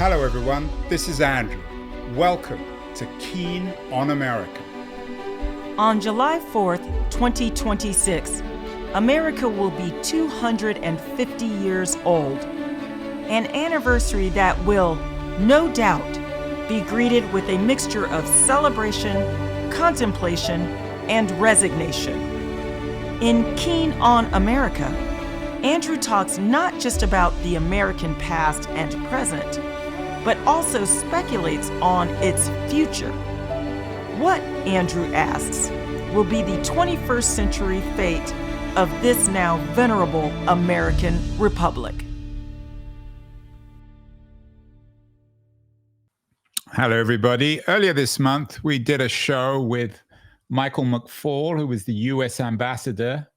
Hello everyone, this is Andrew. Welcome to Keen on America. On July 4th, 2026, America will be 250 years old. An anniversary that will, no doubt, be greeted with a mixture of celebration, contemplation, and resignation. In Keen on America, Andrew talks not just about the American past and present, but also speculates on its future. What, Andrew asks, will be the 21st century fate of this now venerable American republic? Hello everybody. Earlier this month, we did a show with Michael McFaul, who was the US ambassador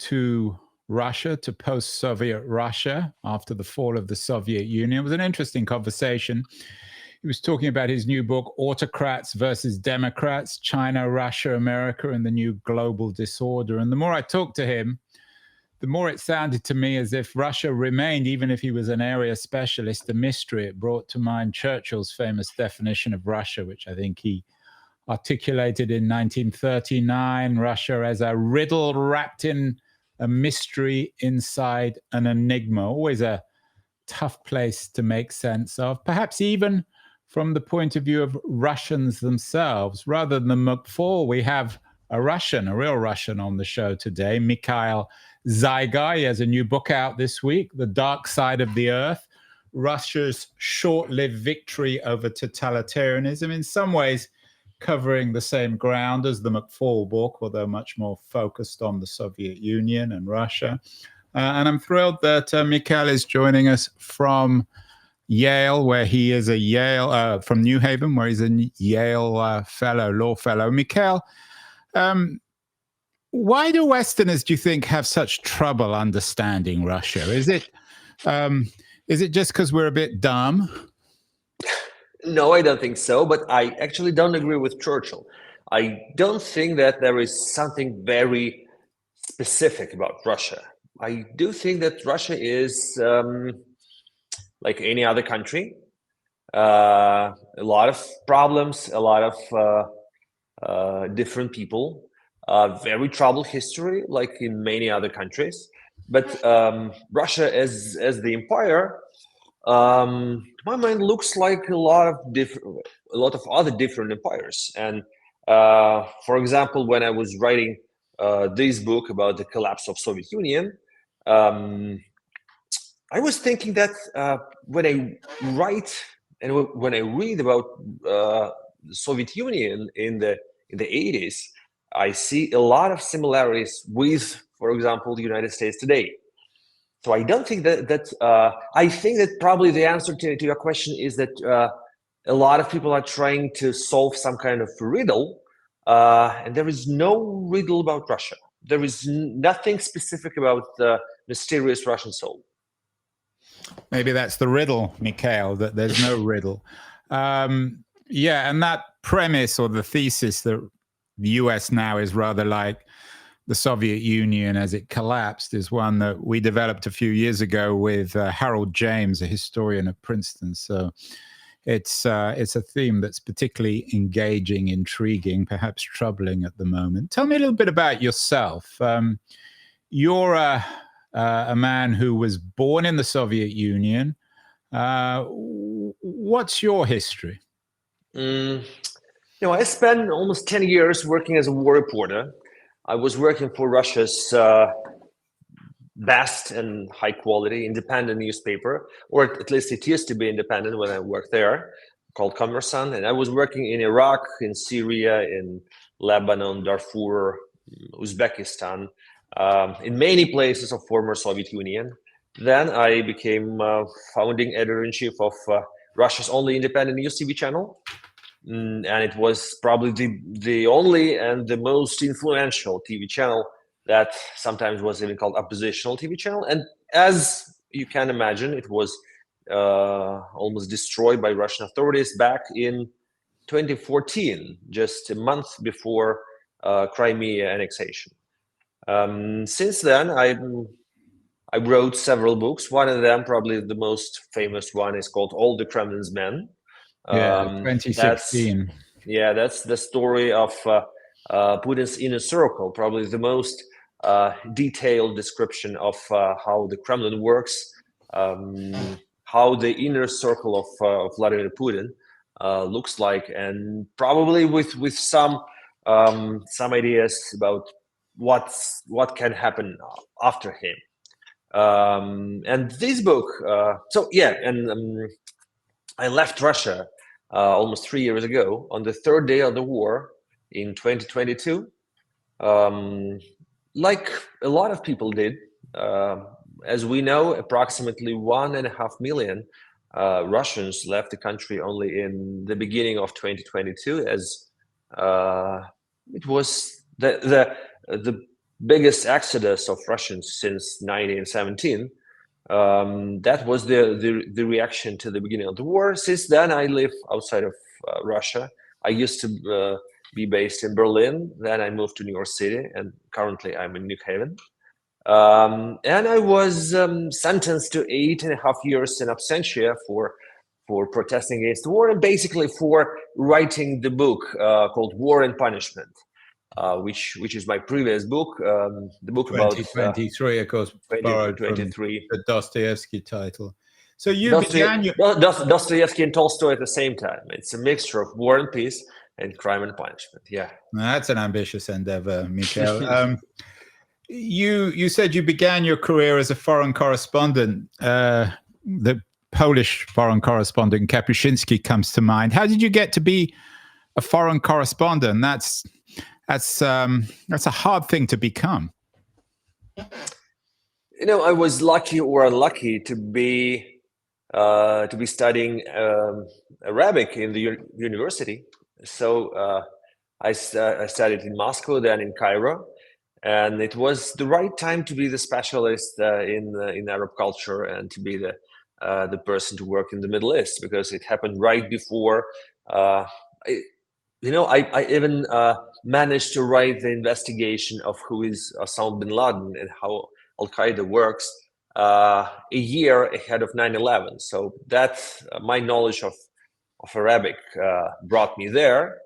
to Russia, to post-Soviet Russia after the fall of the Soviet Union. It was an interesting conversation. He was talking about his new book, Autocrats versus Democrats, China, Russia, America, and the New Global Disorder. And the more I talked to him, the more it sounded to me as if Russia remained, even if he was an area specialist, a mystery. It brought to mind Churchill's famous definition of Russia, which I think he articulated in 1939, Russia as a riddle wrapped in a mystery inside an enigma. Always a tough place to make sense of, perhaps even from the point of view of Russians themselves. Rather than McFaul, we have a Russian, a real Russian on the show today, Mikhail Zygar. He has a new book out this week, The Dark Side of the Earth, Russia's Short-Lived Victory over Totalitarianism, in some ways covering the same ground as the McFaul book, although much more focused on the Soviet Union and Russia. And I'm thrilled that Mikhail is joining us from Yale, where he is from New Haven, where he's a Yale law fellow. Mikhail, why do Westerners, do you think, have such trouble understanding Russia? Is it just because we're a bit dumb? No, I don't think so, but I actually don't agree with Churchill. I don't think that there is something very specific about Russia. I do think that Russia is like any other country. A lot of problems, a lot of different people, very troubled history, like in many other countries. But Russia as the empire, to my mind, looks like a lot of other different empires. And for example, when I was writing this book about the collapse of Soviet Union, I was thinking that when I write and when I read about the Soviet Union in the 80s, I see a lot of similarities with, for example, the United States today. So I don't think I think that probably the answer to your question is that a lot of people are trying to solve some kind of riddle, and there is no riddle about Russia. There is nothing specific about the mysterious Russian soul. Maybe that's the riddle, Mikhail, that there's no riddle. Yeah, and that premise or the thesis that the US now is rather like the Soviet Union as it collapsed is one that we developed a few years ago with Harold James, a historian of Princeton. So it's a theme that's particularly engaging, intriguing, perhaps troubling at the moment. Tell me a little bit about yourself. You're a man who was born in the Soviet Union. What's your history? I spent almost 10 years working as a war reporter. I was working for Russia's best and high quality independent newspaper, or at least it used to be independent when I worked there, called Kommersant. And I was working in Iraq, in Syria, in Lebanon, Darfur, Uzbekistan, in many places of former Soviet Union. Then I became founding editor-in-chief of Russia's only independent news TV channel. And it was probably the only and the most influential TV channel that sometimes was even called oppositional TV channel. And as you can imagine, it was almost destroyed by Russian authorities back in 2014, just a month before Crimea annexation. Since then, I wrote several books. One of them, probably the most famous one, is called All the Kremlin's Men. Yeah, That's 2016. that's the story of Putin's inner circle, probably the most detailed description of how the Kremlin works, how the inner circle of Vladimir Putin looks like, and probably with some ideas about what can happen after him. And this book, I left Russia almost 3 years ago on the third day of the war in 2022. Like a lot of people did, as we know, approximately 1.5 million Russians left the country only in the beginning of 2022, as it was the biggest exodus of Russians since 1917. That was the reaction to the beginning of the war. Since then, I live outside of Russia. I used to be based in Berlin. Then I moved to New York City, and currently I'm in New Haven. And I was sentenced to 8.5 years in absentia for protesting against the war, and basically for writing the book called War and Punishment, which is my previous book, the book about 2023, of course, borrowed from the Dostoevsky title. So you began your... Dostoevsky and Tolstoy at the same time. It's a mixture of War and Peace and Crime and Punishment. Yeah, that's an ambitious endeavor, Mikhail. You said you began your career as a foreign correspondent. The Polish foreign correspondent Kapuscinski comes to mind. How did you get to be a foreign correspondent? That's a hard thing to become. I was lucky or unlucky to be studying Arabic in the university. So I studied in Moscow, then in Cairo, and it was the right time to be the specialist in Arab culture and to be the person to work in the Middle East, because it happened right before. I even managed to write the investigation of who is Osama bin Laden and how Al Qaeda works a year ahead of 9/11. So that my knowledge of Arabic brought me there.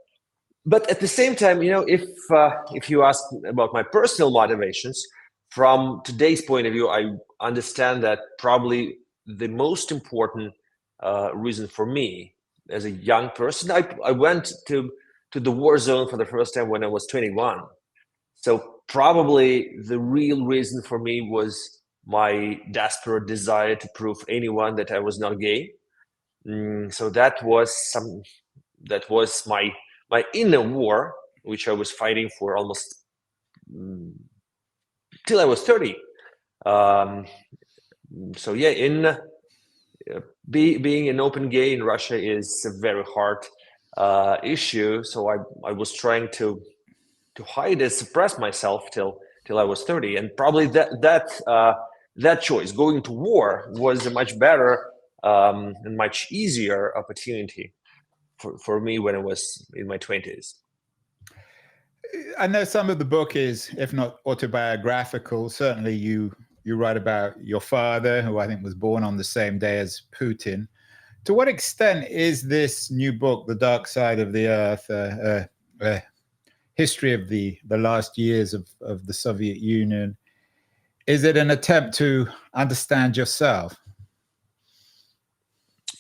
But at the same time, if you ask about my personal motivations, from today's point of view, I understand that probably the most important reason for me as a young person, I went to the war zone for the first time when I was 21. So probably the real reason for me was my desperate desire to prove anyone that I was not gay. So that was my inner war, which I was fighting for almost till I was 30. So yeah, being an open gay in Russia is a very hard issue. So I was trying to hide and suppress myself till I was 30, and probably that choice, going to war, was a much better and much easier opportunity for me when I was in my 20s. I know some of the book is, if not autobiographical, certainly you write about your father, who I think was born on the same day as Putin. To what extent is this new book, The Dark Side of the Earth, a history of the last years of the Soviet Union, is it an attempt to understand yourself?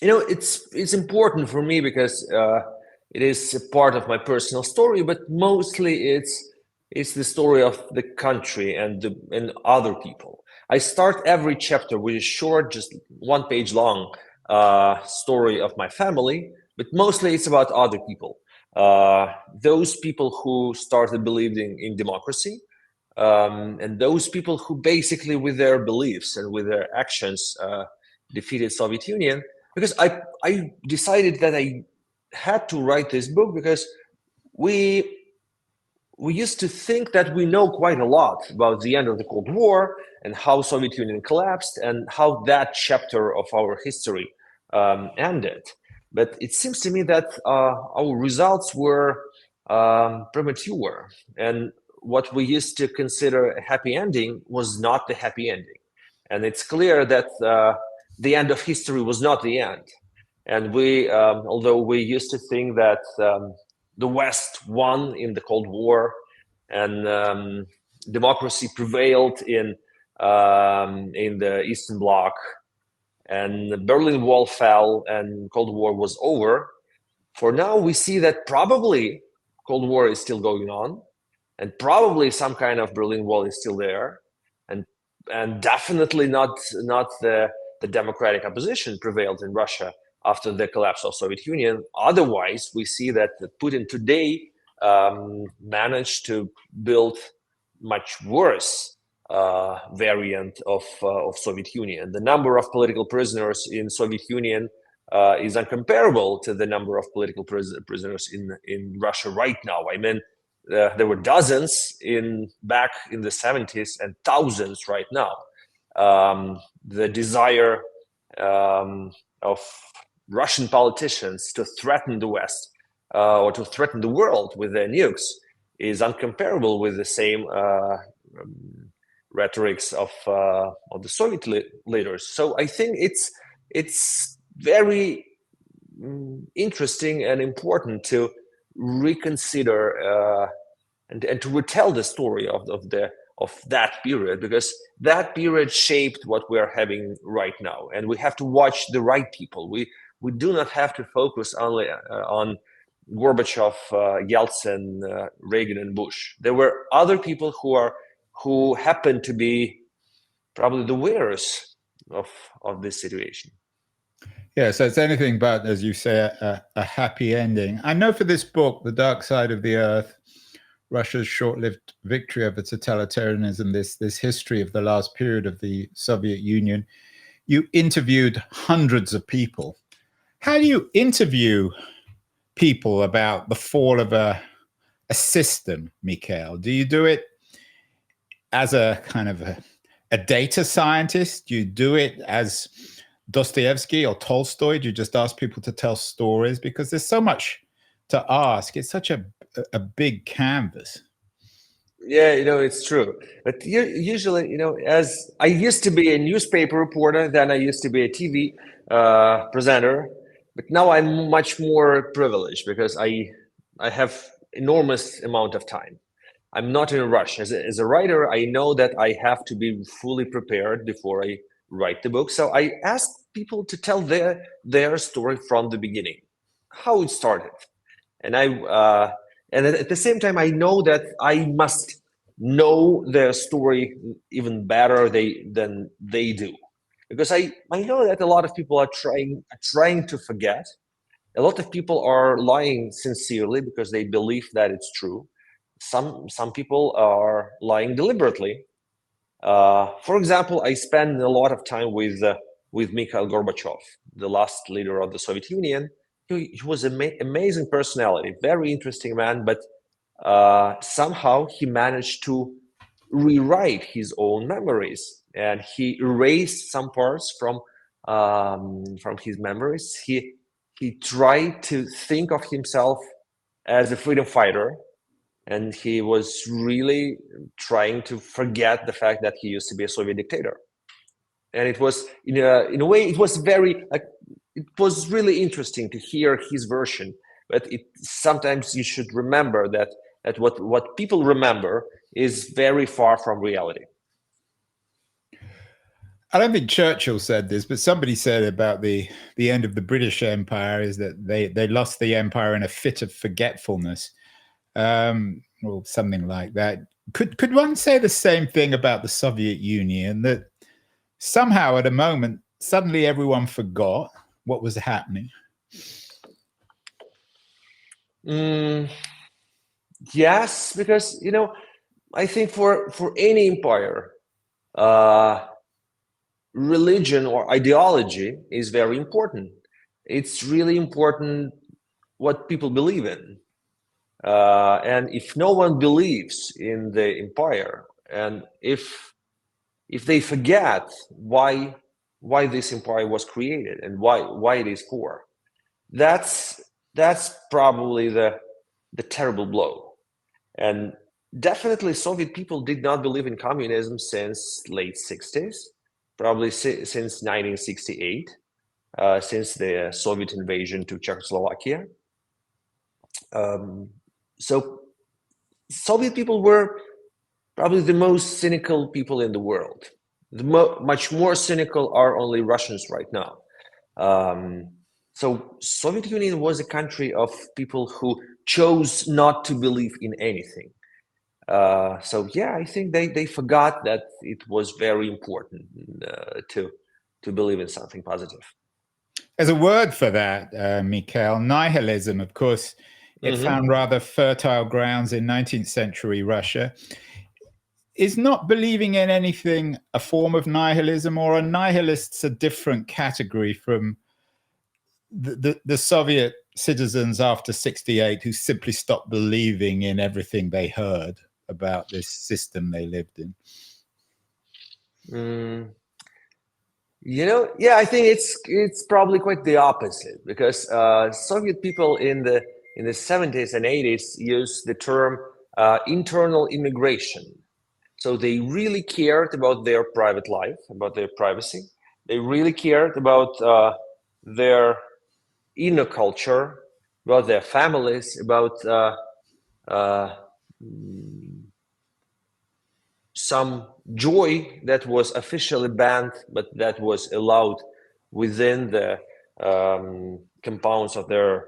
It's important for me because it is a part of my personal story, but mostly it's the story of the country and other people. I start every chapter with a short, just 1 page long story of my family, but mostly it's about other people. Those people who started believing in democracy, and those people who basically, with their beliefs and with their actions, defeated Soviet Union. Because I decided that I had to write this book because we used to think that we know quite a lot about the end of the Cold War and how Soviet Union collapsed and how that chapter of our history ended. But it seems to me that our results were premature, and what we used to consider a happy ending was not the happy ending. And it's clear that the end of history was not the end. And we, although we used to think that the West won in the Cold War and democracy prevailed in the Eastern Bloc, and the Berlin Wall fell and Cold War was over, for now we see that probably Cold War is still going on, and probably some kind of Berlin Wall is still there, and definitely not the democratic opposition prevailed in Russia after the collapse of Soviet Union. Otherwise, we see that Putin today managed to build much worse variant of Soviet Union. The number of political prisoners in Soviet Union is incomparable to the number of political prisoners in Russia right now. I mean, there were dozens back in the 70s and thousands right now. The desire of Russian politicians to threaten the West or to threaten the world with their nukes is incomparable with the same rhetorics of the Soviet leaders. So I think it's very interesting and important to reconsider and to retell the story of that period, because that period shaped what we are having right now, and we have to watch the right people. We do not have to focus only on Gorbachev, Yeltsin, Reagan, and Bush. There were other people who happened to be probably the winners of this situation. Yeah, so it's anything but, as you say, a happy ending. I know for this book, The Dark Side of the Earth, Russia's short-lived victory over totalitarianism, this history of the last period of the Soviet Union, you interviewed hundreds of people. How do you interview people about the fall of a system, Mikhail? Do you do it as a kind of a data scientist? Do you do it as Dostoevsky or Tolstoy? Do you just ask people to tell stories? Because there's so much to ask. It's such a big canvas. Yeah, it's true. But usually, as I used to be a newspaper reporter, then I used to be a TV presenter, but now I'm much more privileged because I have enormous amount of time. I'm not in a rush. As a writer, I know that I have to be fully prepared before I write the book. So I ask people to tell their story from the beginning, how it started. And and at the same time, I know that I must know their story even better than they do, because I know that a lot of people are trying to forget. A lot of people are lying sincerely because they believe that it's true. Some people are lying deliberately. For example, I spend a lot of time with Mikhail Gorbachev, the last leader of the Soviet Union. He was an amazing personality, very interesting man, but somehow he managed to rewrite his own memories, and he erased some parts from his memories. He tried to think of himself as a freedom fighter, and he was really trying to forget the fact that he used to be a Soviet dictator. And it was, in a way, it was it was really interesting to hear his version. But sometimes you should remember that what people remember is very far from reality. I don't think Churchill said this, but somebody said about the end of the British Empire is that they lost the empire in a fit of forgetfulness. Or something like that. Could one say the same thing about the Soviet Union, that somehow at a moment suddenly everyone forgot what was happening? Yes, because I think for any empire, religion or ideology is very important. It's really important what people believe in. And if no one believes in the empire, and if they forget why this empire was created and why it is for, that's probably the terrible blow. And definitely Soviet people did not believe in communism since late 60s. probably since 1968, since the Soviet invasion to Czechoslovakia. So Soviet people were probably the most cynical people in the world. Much more cynical are only Russians right now. So Soviet Union was a country of people who chose not to believe in anything. So yeah, I think they forgot that it was very important to believe in something positive. There's a word for that, Mikhail, nihilism. Of course, it found rather fertile grounds in 19th century Russia. Is not believing in anything a form of nihilism, or are nihilists a different category from the Soviet citizens after 68 who simply stopped believing in everything they heard about this system they lived in? Yeah, I think it's probably quite the opposite, because Soviet people in the 70s and 80s used the term internal immigration. So they really cared about their private life, about their privacy. They really cared about their inner culture, about their families, about some joy that was officially banned, but that was allowed within the compounds of their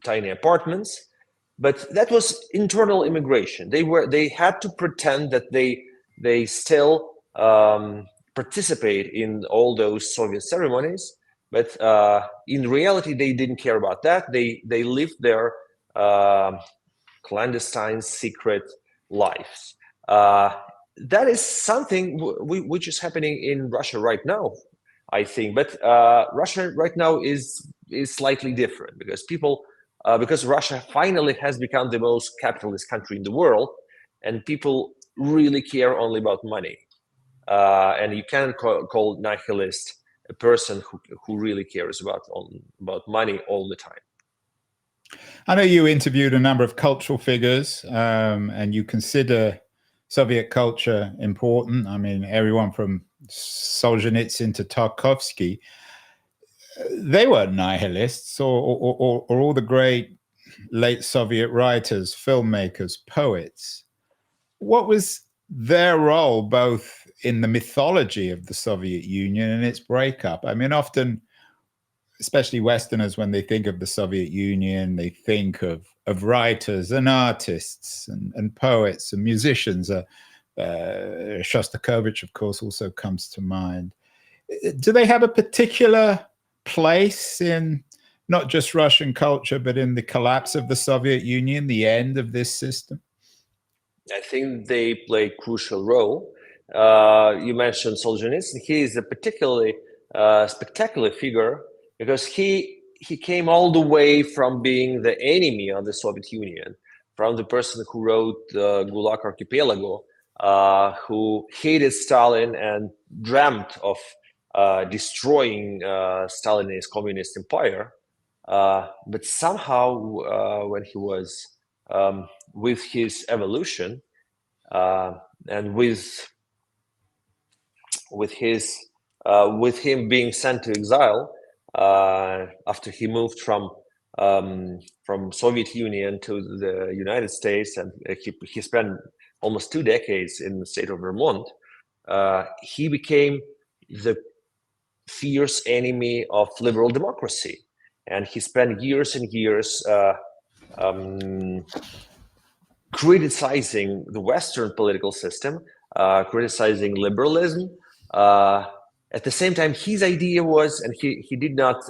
tiny apartments. But that was internal immigration. They had to pretend that they still participate in all those Soviet ceremonies, but in reality they didn't care about that. They lived their clandestine, secret lives. That is something which is happening in Russia right now, I think. But Russia right now is slightly different, because Russia finally has become the most capitalist country in the world, and people really care only about money. And you can't call nihilist a person who really cares about money all the time. I know you interviewed a number of cultural figures, and you consider Soviet culture important. I mean, everyone from Solzhenitsyn to Tarkovsky, they weren't nihilists, or all the great late Soviet writers, filmmakers, poets. What was their role both in the mythology of the Soviet Union and its breakup? I mean, often, especially Westerners, when they think of the Soviet Union, they think of writers and artists and poets and musicians. Shostakovich, of course, also comes to mind. Do they have a particular place in not just Russian culture, but in the collapse of the Soviet Union, the end of this system? I think they play a crucial role. You mentioned Solzhenitsyn. He is a particularly spectacular figure, because he came all the way from being the enemy of the Soviet Union, from the person who wrote Gulag Archipelago, who hated Stalin and dreamt of destroying Stalinist communist empire. But somehow, when he was with his evolution and with him being sent to exile after he moved from Soviet Union to the United States, and he spent almost 2 decades in the state of Vermont, he became the fierce enemy of liberal democracy, and he spent years and years criticizing the Western political system, criticizing liberalism. At the same time, his idea was, and he did not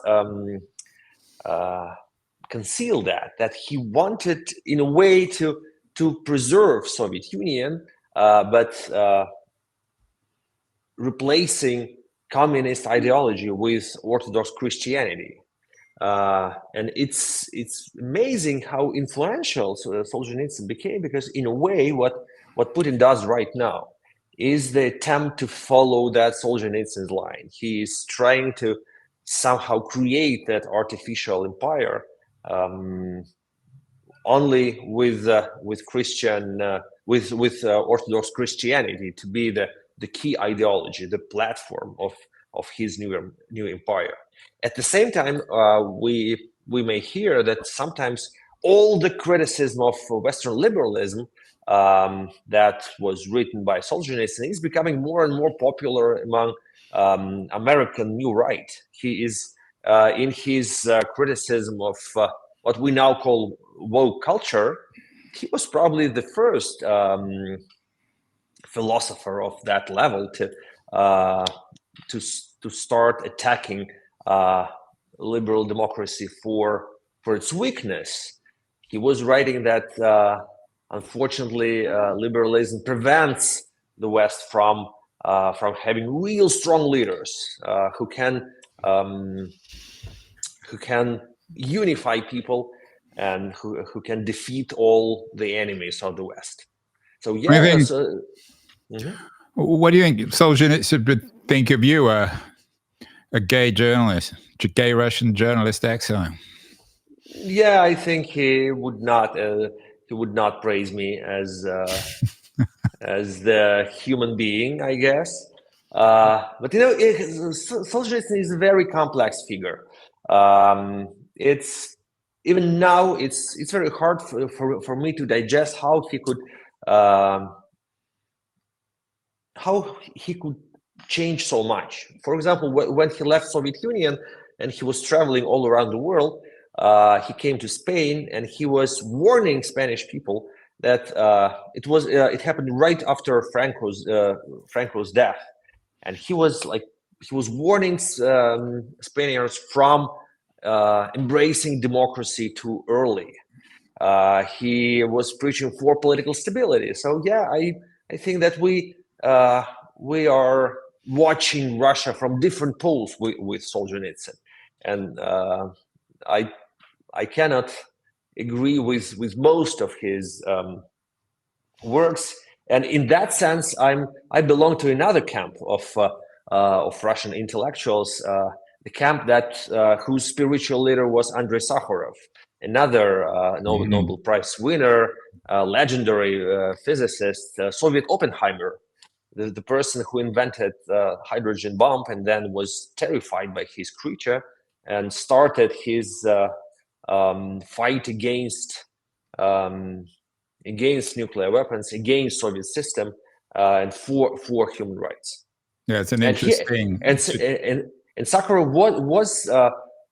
conceal that he wanted, in a way, to preserve Soviet Union, but replacing communist ideology with Orthodox Christianity. And it's amazing how influential Solzhenitsyn became, because in a way, what Putin does right now is the attempt to follow that Solzhenitsyn's line. He is trying to somehow create that artificial empire, only with Christian, with Orthodox Christianity to be the the key ideology, the platform of his new empire. At the same time, we may hear that sometimes all the criticism of Western liberalism that was written by Solzhenitsyn is becoming more and more popular among American New Right. He is in his criticism of what we now call woke culture. He was probably the first philosopher of that level to start attacking liberal democracy for its weakness. He was writing that unfortunately liberalism prevents the West from having real strong leaders who can unify people and who can defeat all the enemies of the West. So yeah. What do you think Solzhenitsyn would think of you, a gay journalist, a gay Russian journalist exile? Yeah, I think he would not praise me as as the human being, I guess. But Solzhenitsyn is a very complex figure. It's even now it's very hard for me to digest how he could change so much. For example, when he left Soviet Union and he was traveling all around the world, he came to Spain and he was warning Spanish people that it happened right after Franco's death, and he was warning Spaniards from embracing democracy too early. He was preaching for political stability. So yeah, I think that we are watching Russia from different poles with Solzhenitsyn, and I cannot agree with most of his works. And in that sense, I belong to another camp of Russian intellectuals, the camp whose spiritual leader was Andrei Sakharov, another Nobel Prize winner, legendary physicist, Soviet Oppenheimer, the person who invented the hydrogen bomb and then was terrified by his creature and started his fight against nuclear weapons, against Soviet system, and for human rights. Yeah, it's an interesting. And Sakharov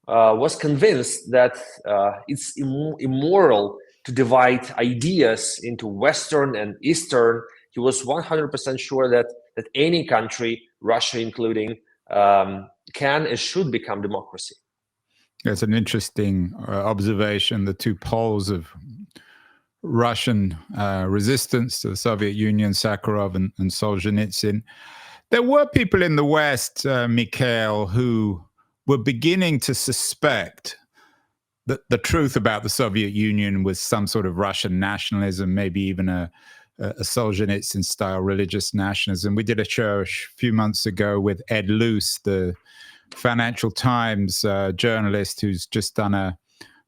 was convinced that it's immoral to divide ideas into Western and Eastern. He was 100% sure that any country, Russia including, can and should become democracy. It's an interesting observation, the two poles of Russian resistance to the Soviet Union, Sakharov and Solzhenitsyn. There were people in the West, Mikhail, who were beginning to suspect that the truth about the Soviet Union was some sort of Russian nationalism, maybe even a Solzhenitsyn-style religious nationalism. We did a show a few months ago with Ed Luce, the Financial Times journalist who's just done a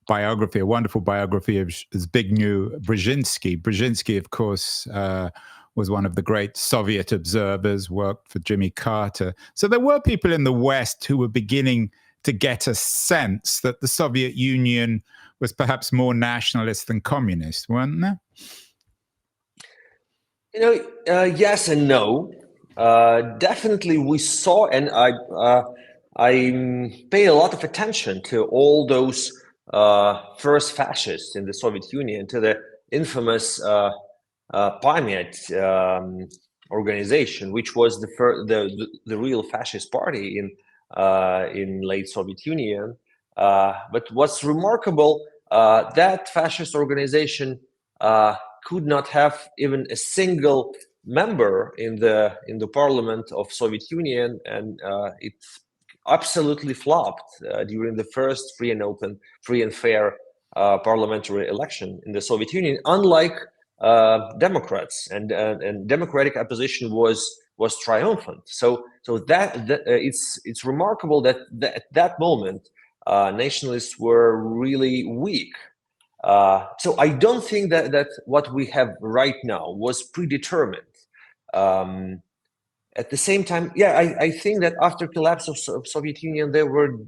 wonderful biography of Zbigniew Brzezinski. Brzezinski, of course, was one of the great Soviet observers, worked for Jimmy Carter. So there were people in the West who were beginning to get a sense that the Soviet Union was perhaps more nationalist than communist, weren't there? Yes and no. Definitely we saw, and I pay a lot of attention to all those first fascists in the Soviet Union, to the infamous Pamyat organization, which was the real fascist party in late Soviet Union. But what's remarkable, that fascist organization could not have even a single member in the parliament of Soviet Union, and it absolutely flopped during the first free and fair parliamentary election in the Soviet Union. Unlike Democrats, and democratic opposition was triumphant. So that it's remarkable that at that moment nationalists were really weak. So I don't think that what we have right now was predetermined. at the same time, yeah, I think that after collapse of Soviet Union, there were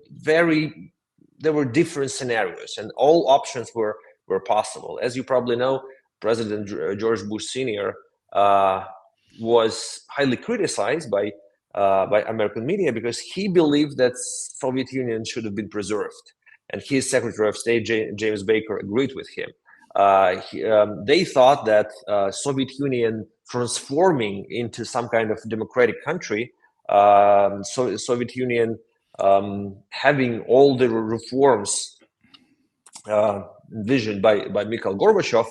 different scenarios, and all options were possible. As you probably know, President George Bush Sr. Was highly criticized by American media because he believed that Soviet Union should have been preserved, and his Secretary of State James Baker agreed with him. They thought that Soviet Union transforming into some kind of democratic country, Soviet Union having all the reforms envisioned by Mikhail Gorbachev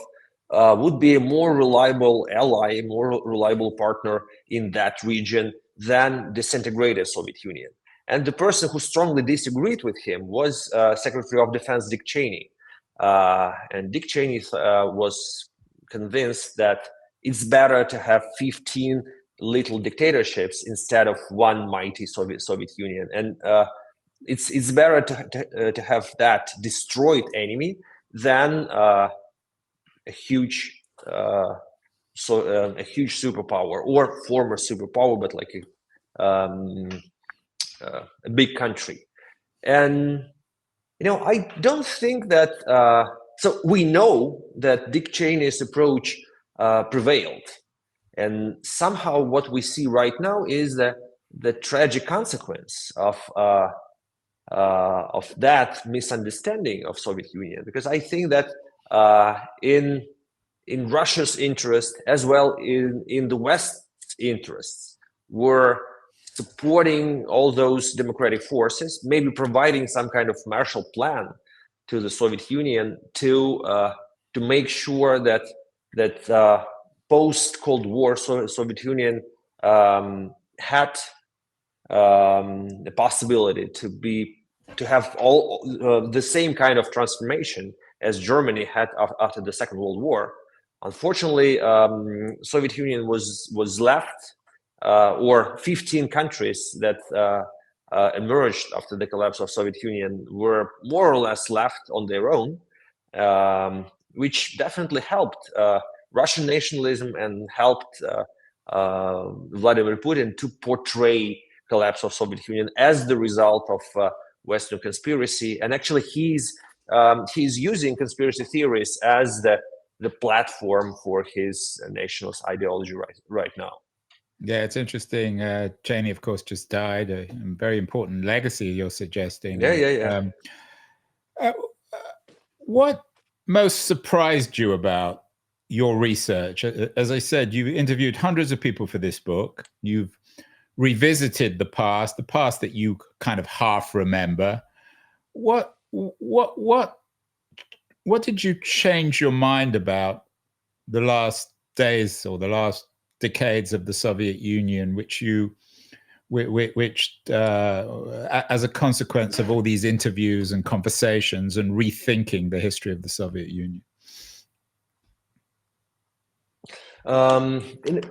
would be a more reliable ally, more reliable partner in that region than disintegrated Soviet Union. And the person who strongly disagreed with him was Secretary of Defense Dick Cheney. And Dick Cheney was convinced that it's better to have 15 little dictatorships instead of one mighty Soviet Union. And it's better to have that destroyed enemy than a huge superpower or former superpower, but like a big country. And I don't think that. So we know that Dick Cheney's approach prevailed, and somehow what we see right now is the tragic consequence of that misunderstanding of Soviet Union. Because I think that in Russia's interest as well in the West's interests were supporting all those democratic forces, maybe providing some kind of Marshall Plan to the Soviet Union to make sure that post Cold War Soviet Union had the possibility to have all the same kind of transformation as Germany had after the Second World War. Unfortunately, Soviet Union was left. Or 15 countries that emerged after the collapse of Soviet Union were more or less left on their own, which definitely helped Russian nationalism and helped Vladimir Putin to portray collapse of Soviet Union as the result of Western conspiracy. And actually, he's using conspiracy theories as the platform for his nationalist ideology right now. Yeah, it's interesting. Cheney, of course, just died. A very important legacy you're suggesting. Yeah. What most surprised you about your research? As I said, you interviewed hundreds of people for this book. You've revisited the past that you kind of half remember. What did you change your mind about the last days or the last decades of the Soviet Union, which as a consequence of all these interviews and conversations and rethinking the history of the Soviet Union?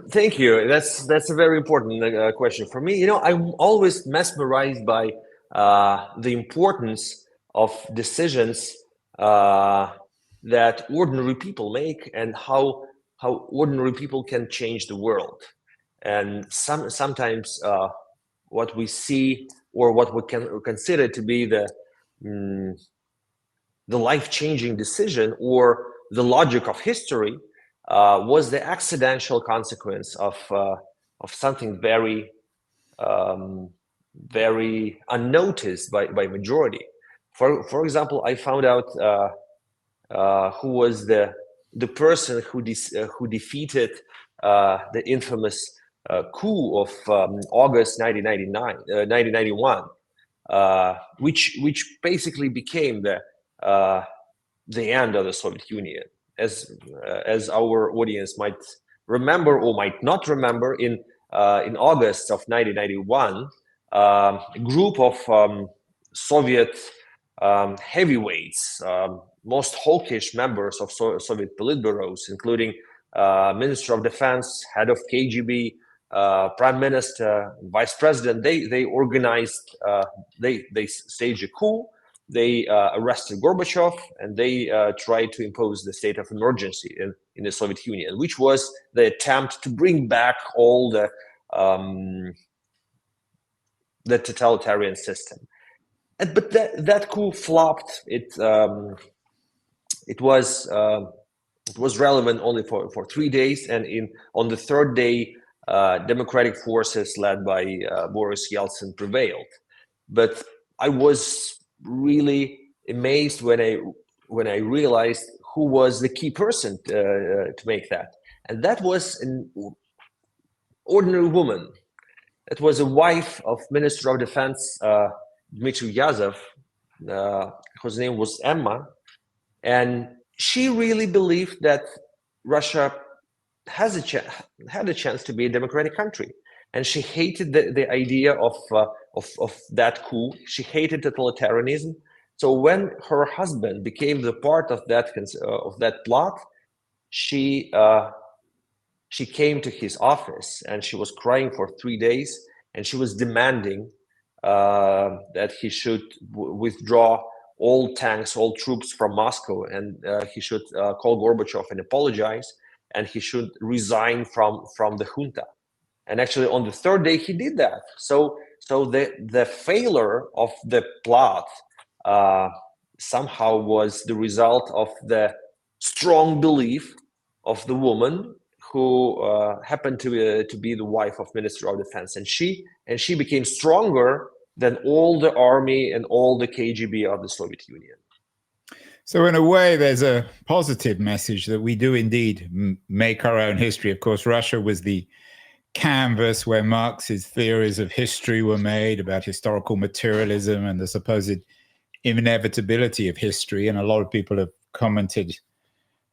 Thank you. That's a very important question for me. I'm always mesmerized by the importance of decisions that ordinary people make and how ordinary people can change the world. And sometimes what we see or what we can consider to be the life-changing decision or the logic of history was the accidental consequence of something very very unnoticed by majority. For example, I found out who was the person who defeated the infamous coup of August 1991, which basically became the end of the Soviet Union. As our audience might remember or might not remember, in August of 1991, a group of Soviet heavyweights, most hawkish members of Soviet Politburos, including Minister of Defense, head of KGB, Prime Minister, Vice President, they organized, they staged a coup. They arrested Gorbachev, and they tried to impose the state of emergency in the Soviet Union, which was the attempt to bring back all the the totalitarian system. But that coup flopped. It was relevant only for 3 days, and on the third day, democratic forces led by Boris Yeltsin prevailed. But I was really amazed when I realized who was the key person to make that, and that was an ordinary woman. It was a wife of Minister of Defense Dmitry Yazov, whose name was Emma, and she really believed that Russia had a chance to be a democratic country, and she hated the idea of that coup. She hated totalitarianism. So when her husband became the part of that plot, she came to his office and she was crying for 3 days, and she was demanding that he should withdraw all tanks, all troops from Moscow, and he should call Gorbachev and apologize, and he should resign from the junta. And actually, on the third day, he did that. So the failure of the plot somehow was the result of the strong belief of the woman who happened to be the wife of Minister of Defense, and she became stronger than all the army and all the KGB of the Soviet Union. So in a way, there's a positive message that we do indeed make our own history. Of course, Russia was the canvas where Marx's theories of history were made about historical materialism and the supposed inevitability of history. And a lot of people have commented,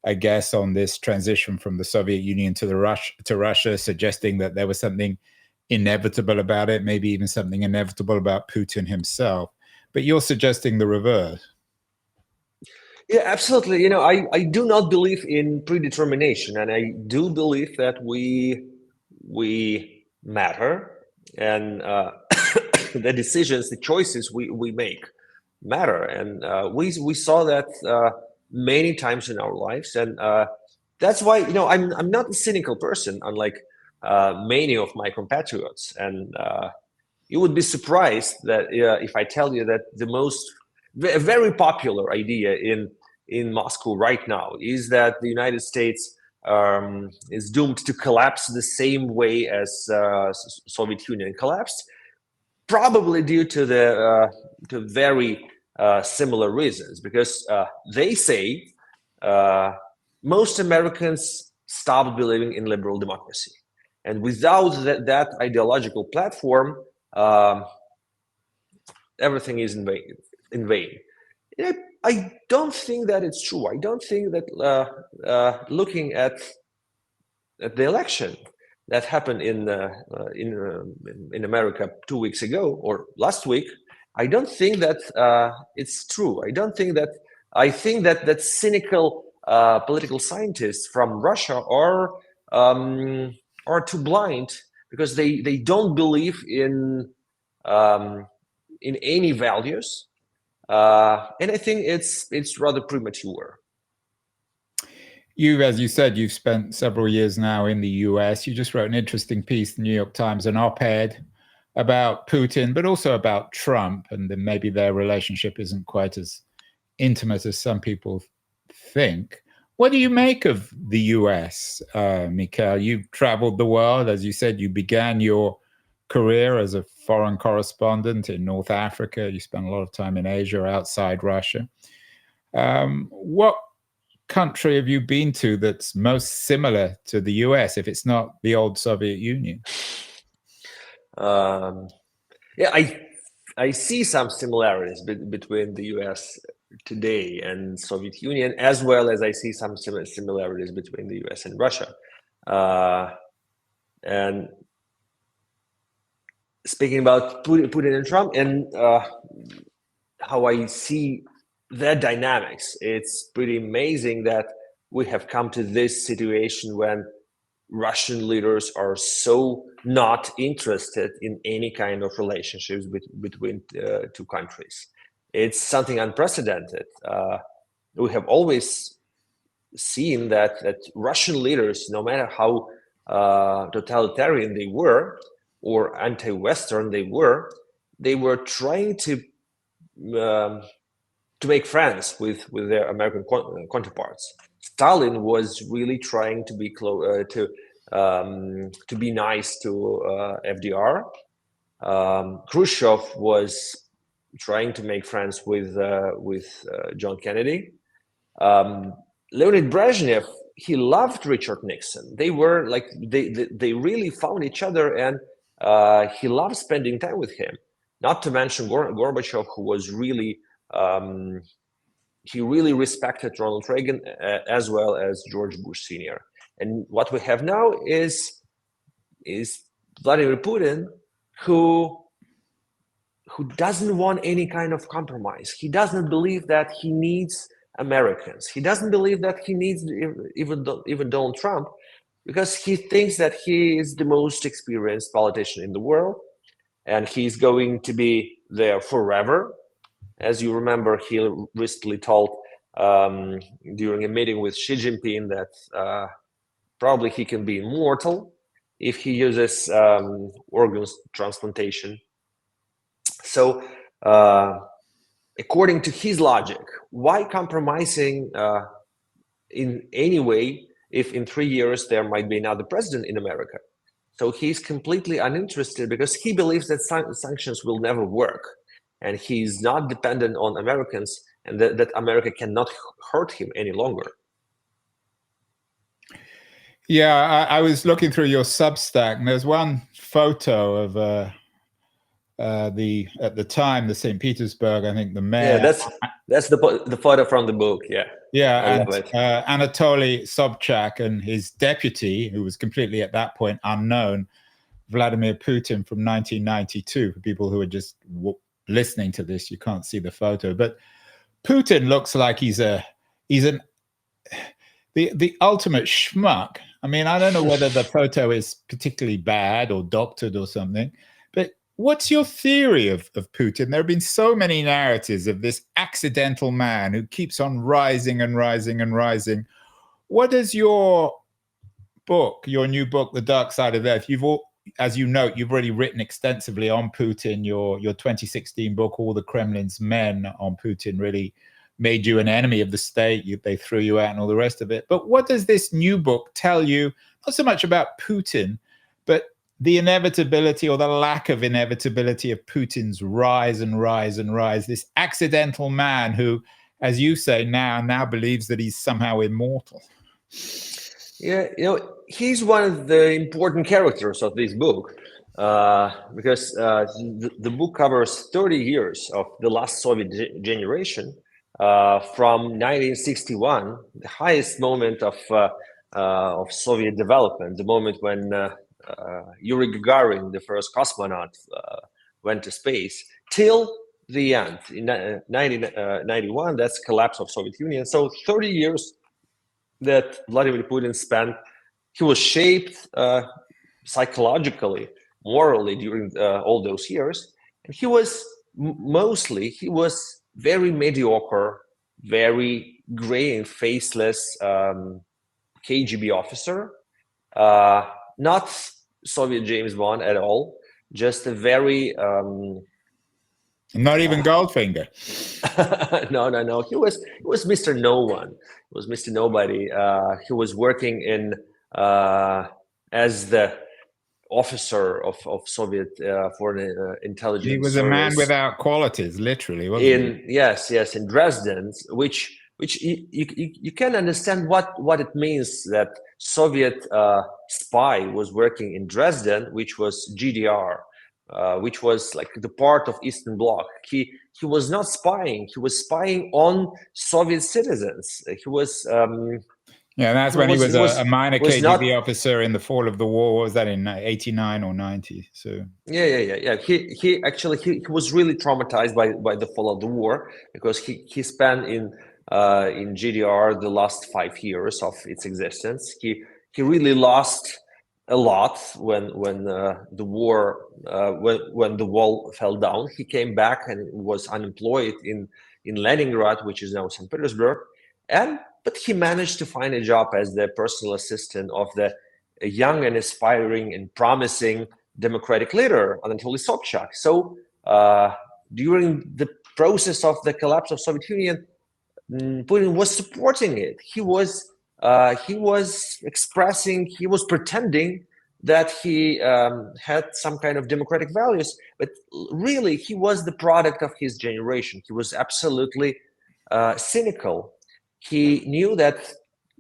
I guess, on this transition from the Soviet Union to Russia, suggesting that there was something inevitable about it, maybe even something inevitable about Putin himself. But you're suggesting the reverse. Yeah, absolutely. I do not believe in predetermination, and I do believe that we matter, and the decisions, the choices we make matter, and we saw that many times in our lives, and that's why I'm not a cynical person, unlike many of my compatriots, and you would be surprised that if I tell you that a very popular idea in Moscow right now is that the United States is doomed to collapse the same way as Soviet Union collapsed, probably due to to very similar reasons, because they say most Americans stopped believing in liberal democracy, and without that ideological platform, everything is in vain. I don't think that it's true. I don't think that looking at the election that happened in America 2 weeks ago or last week, I don't think that it's true. I think that cynical political scientists from Russia are too blind, because they don't believe in any values, and I think it's rather premature. You, as you said, you've spent several years now in the US. You just wrote an interesting piece in the New York Times, an op-ed about Putin, but also about Trump, and then maybe their relationship isn't quite as intimate as some people think. What do you make of the US, Mikhail? You've traveled the world. As you said, you began your career as a foreign correspondent in North Africa. You spent a lot of time in Asia, outside Russia. What country have you been to that's most similar to the US, if it's not the old Soviet Union? Yeah, I see some similarities between the US today and Soviet Union, as well as I see some similarities between the US and Russia. And speaking about Putin and Trump, and how I see their dynamics, it's pretty amazing that we have come to this situation when Russian leaders are so not interested in any kind of relationships between two countries. It's something unprecedented. We have always seen that Russian leaders, no matter how totalitarian they were, or anti-Western they were trying to make friends with their American counterparts. Stalin was really trying to be to be nice to FDR. Khrushchev was trying to make friends with John Kennedy. Leonid Brezhnev, he loved Richard Nixon. They were like they really found each other, and he loved spending time with him. Not to mention Gorbachev, who was really he really respected Ronald Reagan as well as George Bush Sr. And what we have now is Vladimir Putin, who doesn't want any kind of compromise. He doesn't believe that he needs Americans. He doesn't believe that he needs even Donald Trump, because he thinks that he is the most experienced politician in the world, and he's going to be there forever. As you remember, he recently told during a meeting with Xi Jinping that probably he can be immortal if he uses organ transplantation. So, according to his logic, why compromising in any way if in 3 years there might be another president in America? So he's completely uninterested, because he believes that sanctions will never work, and he's not dependent on Americans, and that America cannot hurt him any longer. Yeah, I was looking through your Substack, and there's one photo of at the time, the St. Petersburg, I think the mayor. Yeah, that's the photo from the book. Yeah. Yeah, and Anatoly Sobchak and his deputy, who was completely at that point unknown, Vladimir Putin, from 1992. For people who are just listening to this, you can't see the photo, but Putin looks like he's the ultimate schmuck. I mean, I don't know whether the photo is particularly bad or doctored or something, but what's your theory of Putin? There have been so many narratives of this accidental man who keeps on rising and rising and rising. What is your book, your new book, The Dark Side of Earth? As you note, you've already written extensively on Putin. Your 2016 book, All the Kremlin's Men, on Putin, really made you an enemy of the state. They threw you out and all the rest of it. But what does this new book tell you, not so much about Putin, but the inevitability or the lack of inevitability of Putin's rise and rise and rise, this accidental man who, as you say, now believes that he's somehow immortal? Yeah, he's one of the important characters of this book, because the book covers 30 years of the last Soviet generation, from 1961, the highest moment of Soviet development, the moment when Yuri Gagarin, the first cosmonaut, went to space, till the end in 1991. That's collapse of Soviet Union. So 30 years that Vladimir Putin spent. He was shaped psychologically, morally during all those years, and he was very mediocre, very gray and faceless KGB officer. Not Soviet James Bond at all, just a very... Not even Goldfinger. No. He was Mr. No One. He was Mr. Nobody. He was working in as the officer of Soviet foreign intelligence. He was a man without qualities, literally, wasn't he? Yes, in Dresden, which you can understand what it means that Soviet spy was working in Dresden, which was GDR, which was like the part of Eastern Bloc. He was not spying; he was spying on Soviet citizens. He was. Yeah, that's when he was a minor KGB officer in the fall of the war. What was that, in 89 or 90? So yeah. He actually was really traumatized by the fall of the war, because he spent in GDR the last 5 years of its existence. He really lost a lot when the war when the wall fell down. He came back and was unemployed in Leningrad, which is now St. Petersburg, but he managed to find a job as the personal assistant of the a young and aspiring and promising democratic leader, Anatoly Sobchak. So during the process of the collapse of Soviet Union, Putin was supporting it. He was expressing, he was pretending that he had some kind of democratic values, but really he was the product of his generation. He was absolutely cynical. He knew that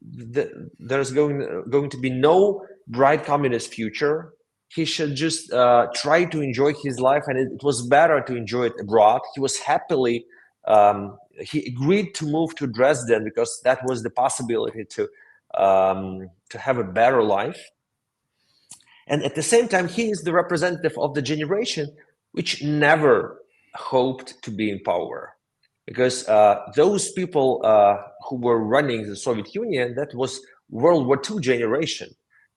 there's going to be no bright communist future. He should just try to enjoy his life, and it was better to enjoy it abroad. He was happily, he agreed to move to Dresden because that was the possibility to have a better life. And at the same time, he is the representative of the generation which never hoped to be in power. Because those people who were running the Soviet Union, that was World War II generation,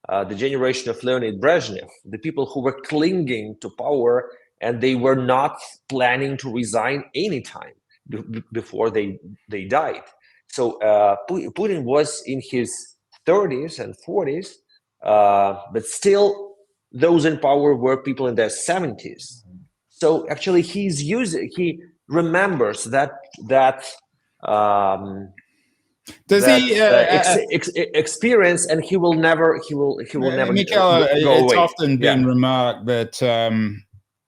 the generation of Leonid Brezhnev, the people who were clinging to power, and they were not planning to resign anytime before they died. So Putin was in his 30s and 40s, but still those in power were people in their 70s. So actually he remembers that experience, and he will never Mikhail, go it's away. often been remarked that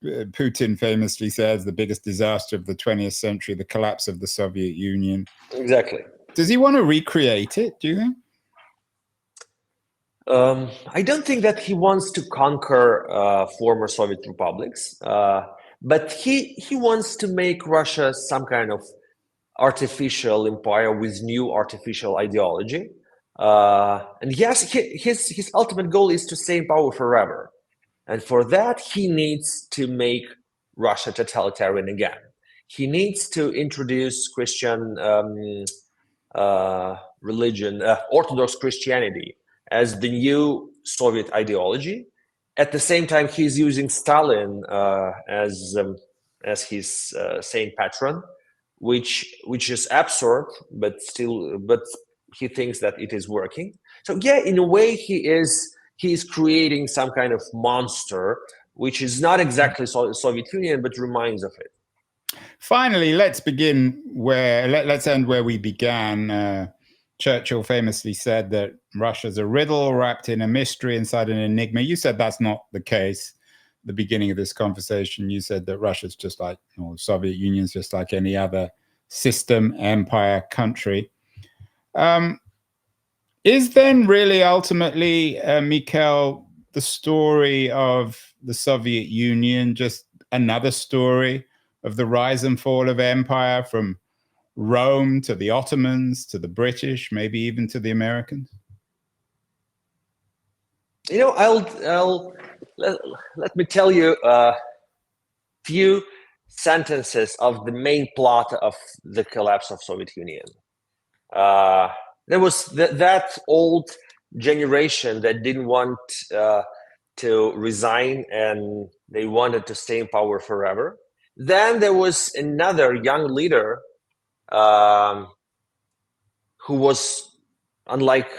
Putin famously says the biggest disaster of the 20th century, the collapse of the Soviet Union. Exactly. Does he want to recreate it, do you think? I don't think that he wants to conquer former Soviet republics, but he wants to make Russia some kind of artificial empire with new artificial ideology. And yes, his ultimate goal is to stay in power forever. And for that, he needs to make Russia totalitarian again. He needs to introduce Christian religion, Orthodox Christianity, as the new Soviet ideology. At the same time, he's using Stalin as his saint patron, which is absurd, but he thinks that it is working. So yeah, in a way, he is creating some kind of monster, which is not exactly Soviet Union, but reminds of it. Finally, let's end where we began. Churchill famously said that Russia's a riddle wrapped in a mystery inside an enigma. You said that's not the case. At the beginning of this conversation, you said that Russia's just like, or Soviet Union's just like any other system, empire, country. Is then really ultimately, Mikhail, the story of the Soviet Union just another story of the rise and fall of empire from Rome to the Ottomans, to the British, maybe even to the Americans? You know, let me tell you a few sentences of the main plot of the collapse of Soviet Union. There was that old generation that didn't want to resign, and they wanted to stay in power forever. Then there was another young leader who was unlike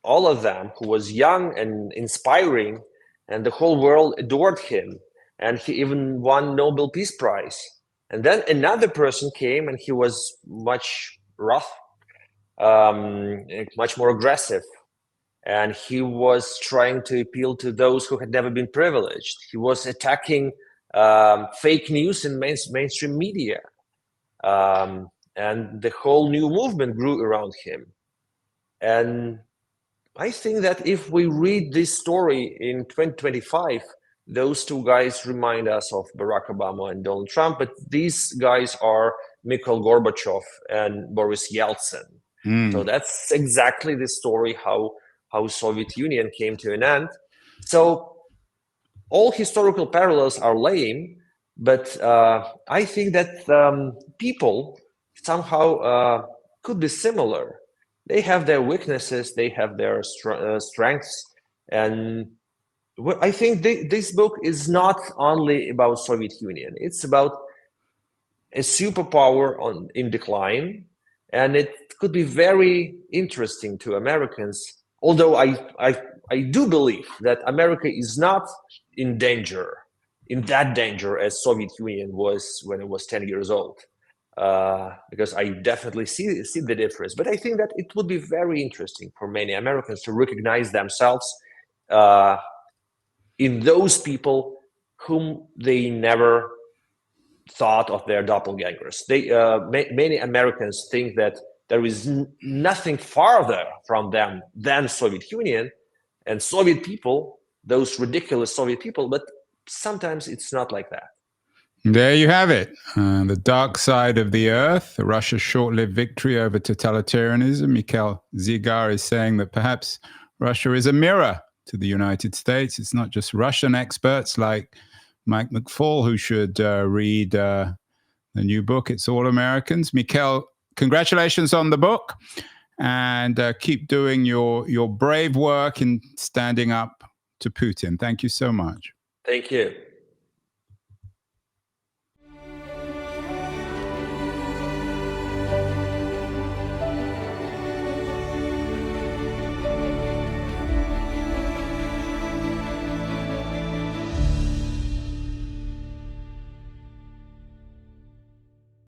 all of them, who was young and inspiring, and the whole world adored him, and he even won Nobel Peace Prize. And then another person came, and he was much rough, much more aggressive, and he was trying to appeal to those who had never been privileged. He was attacking fake news in mainstream media. And the whole new movement grew around him. And I think that if we read this story in 2025, those two guys remind us of Barack Obama and Donald Trump, but these guys are Mikhail Gorbachev and Boris Yeltsin. So that's exactly the story how Soviet Union came to an end. So all historical parallels are lame, but I think that people somehow could be similar. They have their weaknesses, they have their strengths, and I think this book is not only about Soviet Union. It's about a superpower in decline, and it could be very interesting to Americans. Although I do believe that America is not in that danger as Soviet Union was when it was 10 years old. Because I definitely see the difference. But I think that it would be very interesting for many Americans to recognize themselves in those people whom they never thought of their doppelgangers. Many Americans think that there is nothing farther from them than Soviet Union and Soviet people, those ridiculous Soviet people, but sometimes it's not like that. There you have it. The dark side of the earth, Russia's short-lived victory over totalitarianism. Mikhail Zygar is saying that perhaps Russia is a mirror to the United States. It's not just Russian experts like Mike McFall who should read the new book, It's All Americans. Mikhail, congratulations on the book, and keep doing your brave work in standing up to Putin. Thank you so much. Thank you.